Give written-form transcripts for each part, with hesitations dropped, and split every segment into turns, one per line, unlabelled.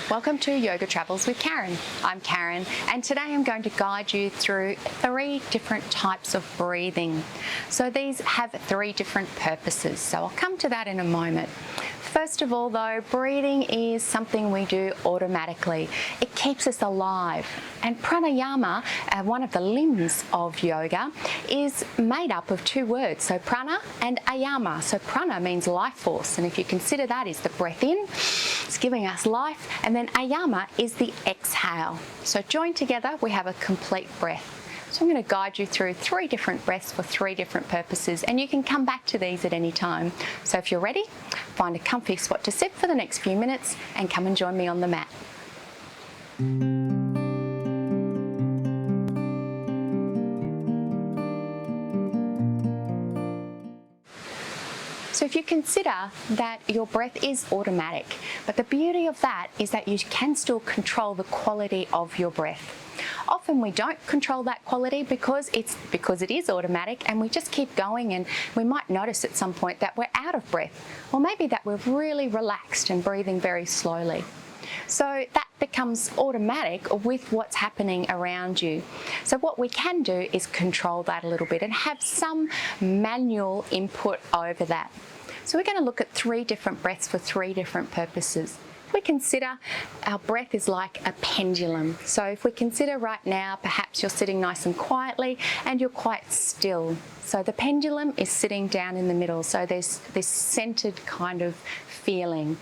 Welcome to Yoga Travels with Karen. I'm Karen, and today I'm going to guide you through 3 different types of breathing. So these have 3 different purposes, so I'll come to that in a moment. First of all though, breathing is something we do automatically. It keeps us alive. And pranayama, one of the limbs of yoga, is made up of 2 words, so prana and ayama. So prana means life force, and if you consider that is the breath in, it's giving us life, and then ayama is the exhale. So joined together we have a complete breath. So I'm going to guide you through 3 different breaths for 3 different purposes, and you can come back to these at any time. So if you're ready, find a comfy spot to sit for the next few minutes and come and join me on the mat. So if you consider that your breath is automatic, but the beauty of that is that you can still control the quality of your breath. Often we don't control that quality because it is automatic, and we just keep going, and we might notice at some point that we're out of breath, or maybe that we're really relaxed and breathing very slowly. So that becomes automatic with what's happening around you. So what we can do is control that a little bit and have some manual input over that. So we're going to look at 3 different breaths for 3 different purposes. If we consider our breath is like a pendulum. So if we consider right now, perhaps you're sitting nice and quietly and you're quite still. So the pendulum is sitting down in the middle. So there's this centered kind of feeling.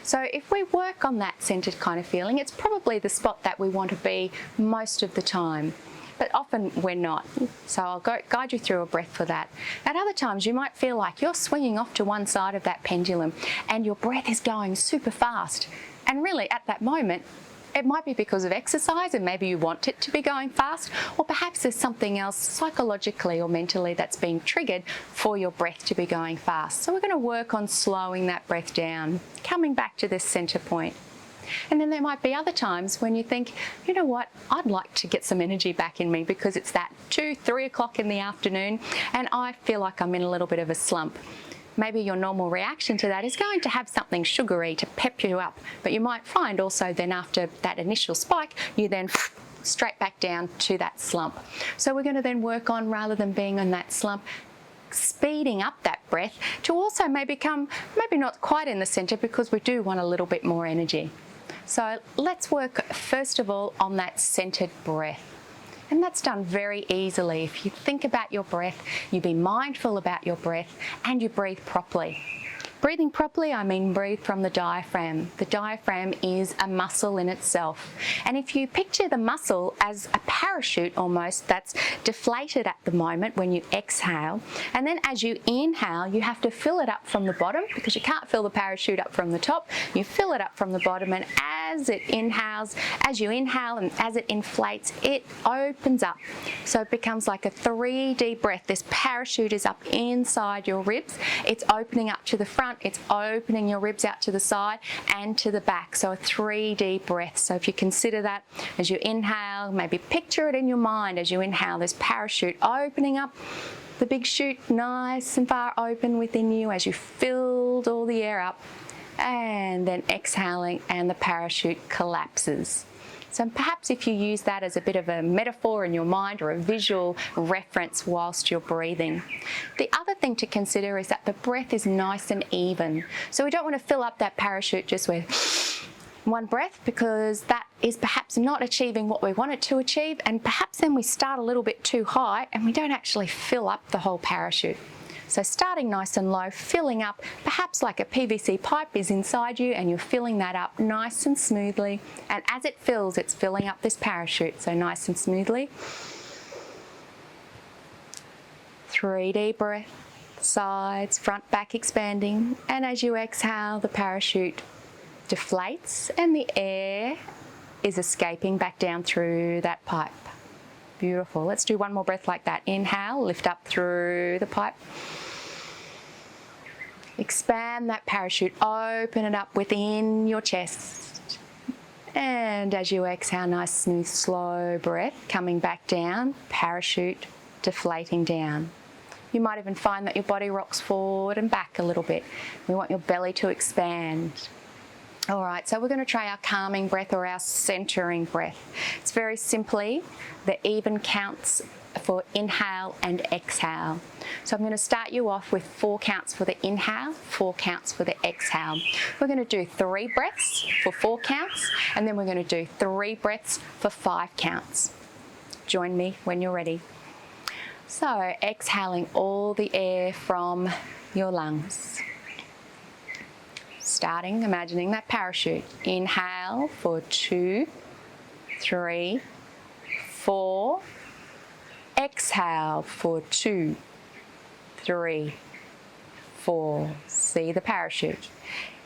So if we work on that centered kind of feeling, it's probably the spot that we want to be most of the time. But often we're not. So I'll guide you through a breath for that. At other times you might feel like you're swinging off to one side of that pendulum and your breath is going super fast. And really at that moment, it might be because of exercise and maybe you want it to be going fast, or perhaps there's something else psychologically or mentally that's being triggered for your breath to be going fast. So we're going to work on slowing that breath down, coming back to this center point. And then there might be other times when you think, you know what, I'd like to get some energy back in me because it's that 2-3 o'clock in the afternoon and I feel like I'm in a little bit of a slump. Maybe your normal reaction to that is going to have something sugary to pep you up, but you might find also then after that initial spike, you then straight back down to that slump. So we're going to then work on, rather than being on that slump, speeding up that breath to also maybe not quite in the center because we do want a little bit more energy. So let's work first of all on that centered breath. And that's done very easily. If you think about your breath, you be mindful about your breath and you breathe properly. Breathing properly, I mean breathe from the diaphragm. The diaphragm is a muscle in itself. And if you picture the muscle as a parachute almost that's deflated at the moment when you exhale, and then as you inhale, you have to fill it up from the bottom because you can't fill the parachute up from the top. You fill it up from the bottom, and as you inhale and as it inflates, it opens up. So it becomes like a 3D breath. This parachute is up inside your ribs. It's opening up to the front. It's opening your ribs out to the side and to the back. So a 3D breath. So if you consider that as you inhale, maybe picture it in your mind as you inhale, this parachute opening up, the big chute nice and far open within you as you filled all the air up, and then exhaling and the parachute collapses. So perhaps if you use that as a bit of a metaphor in your mind or a visual reference whilst you're breathing. The other thing to consider is that the breath is nice and even. So we don't want to fill up that parachute just with one breath, because that is perhaps not achieving what we want it to achieve, and perhaps then we start a little bit too high and we don't actually fill up the whole parachute. So starting nice and low, filling up, perhaps like a PVC pipe is inside you and you're filling that up nice and smoothly. And as it fills, it's filling up this parachute, so nice and smoothly. 3D breath, sides, front, back expanding. And as you exhale, the parachute deflates and the air is escaping back down through that pipe. Beautiful. Let's do one more breath like that. Inhale, lift up through the pipe. Expand that parachute, open it up within your chest. And as you exhale, nice, smooth, slow breath, coming back down, parachute deflating down. You might even find that your body rocks forward and back a little bit. We want your belly to expand. All right, so we're going to try our calming breath or our centering breath. It's very simply the even counts for inhale and exhale. So I'm going to start you off with 4 counts for the inhale, 4 counts for the exhale. We're going to do 3 breaths for 4 counts, and then we're going to do 3 breaths for 5 counts. Join me when you're ready. So exhaling all the air from your lungs. Starting, imagining that parachute. Inhale for 2, 3, 4. Exhale for 2, 3, 4. See the parachute.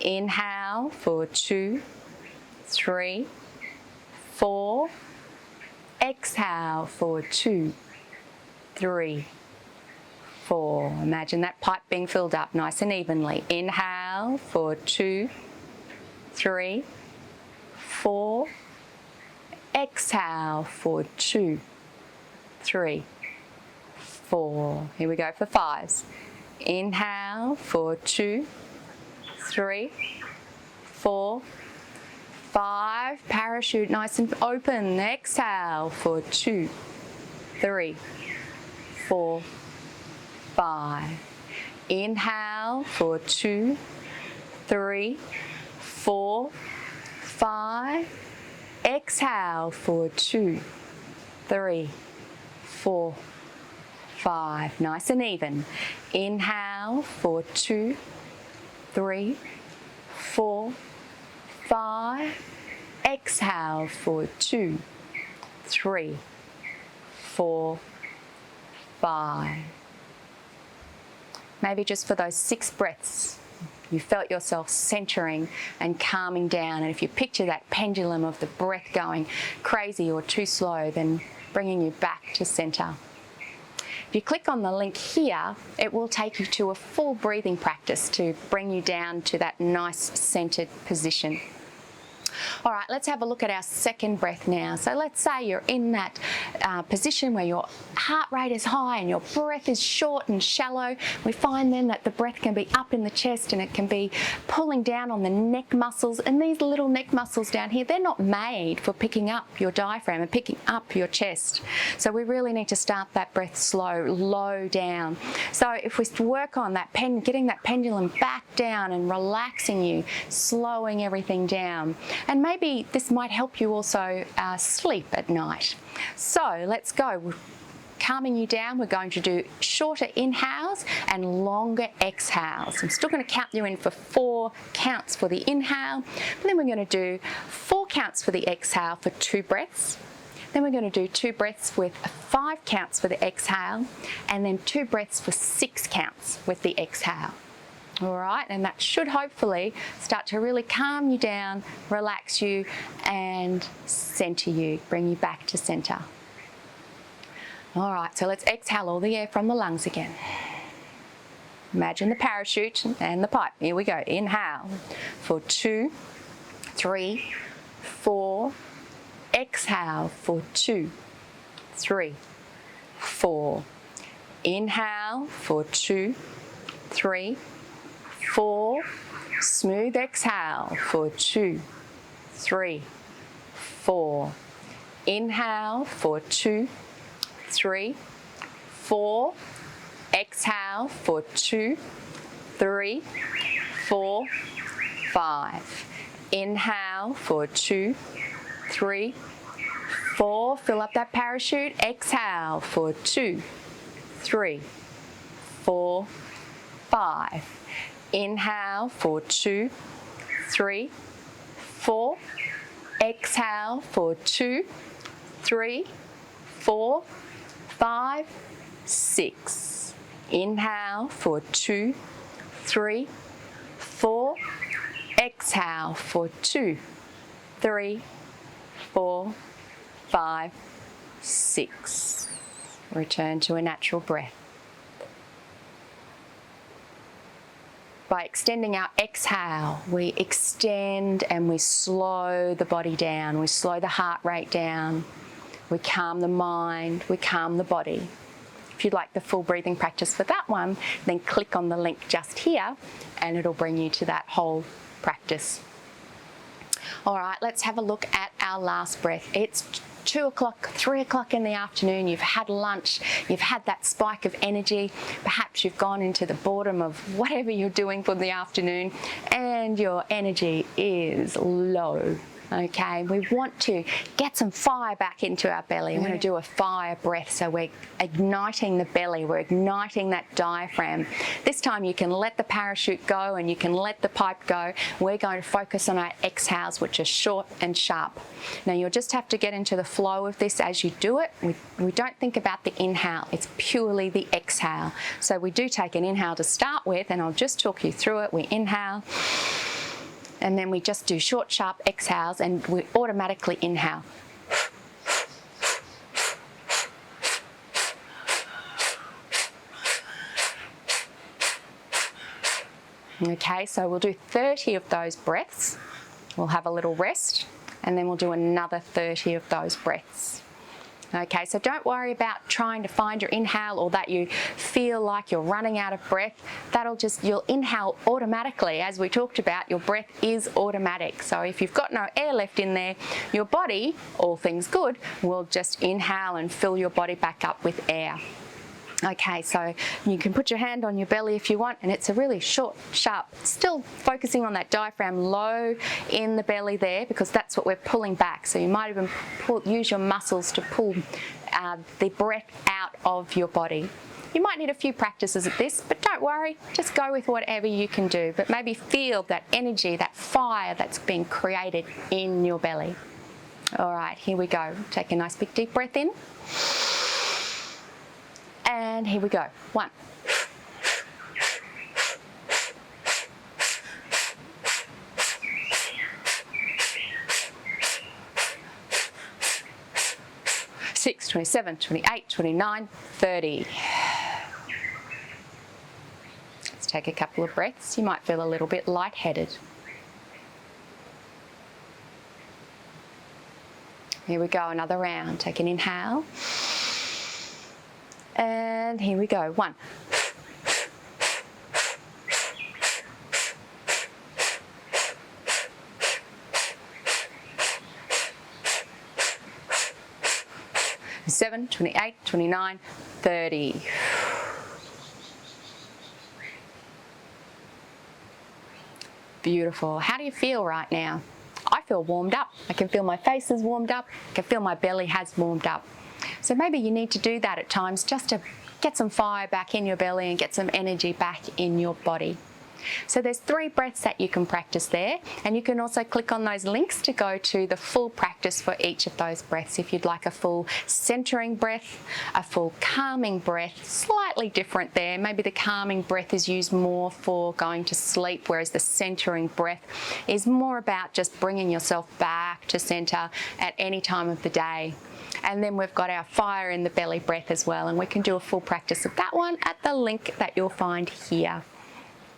Inhale for 2, 3, 4. Exhale for 2, 3, 4. Imagine that pipe being filled up nice and evenly. Inhale for 2, 3, 4. Exhale for 2, 3, 4. Here we go for 5s. Inhale for 2, 3, 4, 5. Parachute nice and open. Exhale for 2, 3, 4, 5. Inhale for 2, 3, 4, 5. Exhale for 2, 3, 4, 5. Nice and even. Inhale for 2, 3, 4, 5. Exhale for 2, 3, 4, 5. Maybe just for those 6 breaths, you felt yourself centering and calming down. And if you picture that pendulum of the breath going crazy or too slow, then bringing you back to center. If you click on the link here, it will take you to a full breathing practice to bring you down to that nice centered position. All right, let's have a look at our second breath now. So let's say you're in that position where your heart rate is high and your breath is short and shallow. We find then that the breath can be up in the chest and it can be pulling down on the neck muscles. And these little neck muscles down here, they're not made for picking up your diaphragm and picking up your chest. So we really need to start that breath slow, low down. So if we work on that getting that pendulum back down and relaxing you, slowing everything down. And maybe this might help you also sleep at night. So let's go. We're calming you down. We're going to do shorter inhales and longer exhales. I'm still going to count you in for 4 counts for the inhale, but then we're going to do 4 counts for the exhale for 2 breaths. Then we're going to do 2 breaths with 5 counts for the exhale, and then 2 breaths for 6 counts with the exhale. All right, and that should hopefully start to really calm you down, relax you, and center you, bring you back to center. All right, so let's exhale all the air from the lungs again. Imagine the parachute and the pipe. Here we go. Inhale for 2, 3, 4. Exhale for 2, 3, 4. Inhale for 2, 3, 4. Smooth exhale for 2, 3, 4. Inhale for 2, 3, 4. Exhale for 2, 3, 4, 5. Inhale for 2, 3, 4. Fill up that parachute. Exhale for 2, 3, 4, 5. Inhale for 2, 3, 4. Exhale for 2, 3, 4, 5, 6. Inhale for 2, 3, 4. Exhale for 2, 3, 4, 5, 6. Return to a natural breath. By extending our exhale, we extend and we slow the body down. We slow the heart rate down. We calm the mind. We calm the body. If you'd like the full breathing practice for that one, then click on the link just here and it'll bring you to that whole practice. All right, let's have a look at our last breath. It's 2 o'clock, 3 o'clock in the afternoon, you've had lunch, you've had that spike of energy, perhaps you've gone into the boredom of whatever you're doing for the afternoon and your energy is low. Okay, we want to get some fire back into our belly. We're going to do a fire breath, so we're igniting the belly, we're igniting that diaphragm. This time you can let the parachute go and you can let the pipe go. We're going to focus on our exhales, which are short and sharp. Now you'll just have to get into the flow of this as you do it. We don't think about the inhale, it's purely the exhale. So we do take an inhale to start with, and I'll just talk you through it. We inhale, and then we just do short, sharp exhales, and we automatically inhale. Okay, so we'll do 30 of those breaths. We'll have a little rest, and then we'll do another 30 of those breaths. Okay, so don't worry about trying to find your inhale or that you feel like you're running out of breath. You'll inhale automatically. As we talked about, your breath is automatic. So if you've got no air left in there, your body, all things good, will just inhale and fill your body back up with air. Okay, so you can put your hand on your belly if you want, and it's a really short, sharp, still focusing on that diaphragm low in the belly there, because that's what we're pulling back. So you might even use your muscles to pull the breath out of your body. You might need a few practices at this, but don't worry, just go with whatever you can do. But maybe feel that energy, that fire that's being created in your belly. All right, here we go. Take a nice big deep breath in. And here we go. 1. 6, 27, 28, 29, 30. Let's take a couple of breaths. You might feel a little bit lightheaded. Here we go, another round. Take an inhale. And here we go. 1. 7, 28, 29, 30. Beautiful. How do you feel right now? I feel warmed up. I can feel my face is warmed up. I can feel my belly has warmed up. So maybe you need to do that at times just to get some fire back in your belly and get some energy back in your body. So there's 3 breaths that you can practice there, and you can also click on those links to go to the full practice for each of those breaths. If you'd like a full centering breath, a full calming breath, slightly different there. Maybe the calming breath is used more for going to sleep, whereas the centering breath is more about just bringing yourself back to center at any time of the day. And then we've got our fire in the belly breath as well, and we can do a full practice of that one at the link that you'll find here.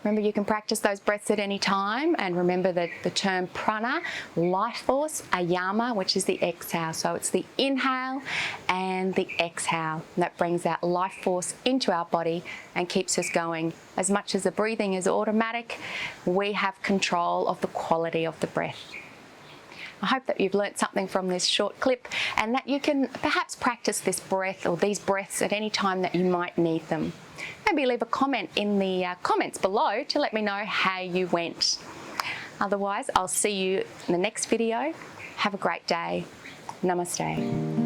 Remember, you can practice those breaths at any time, and remember that the term prana, life force, ayama, which is the exhale. So it's the inhale and the exhale that brings that life force into our body and keeps us going. As much as the breathing is automatic, we have control of the quality of the breath. I hope that you've learnt something from this short clip, and that you can perhaps practice this breath or these breaths at any time that you might need them. Maybe leave a comment in the comments below to let me know how you went. Otherwise, I'll see you in the next video. Have a great day. Namaste.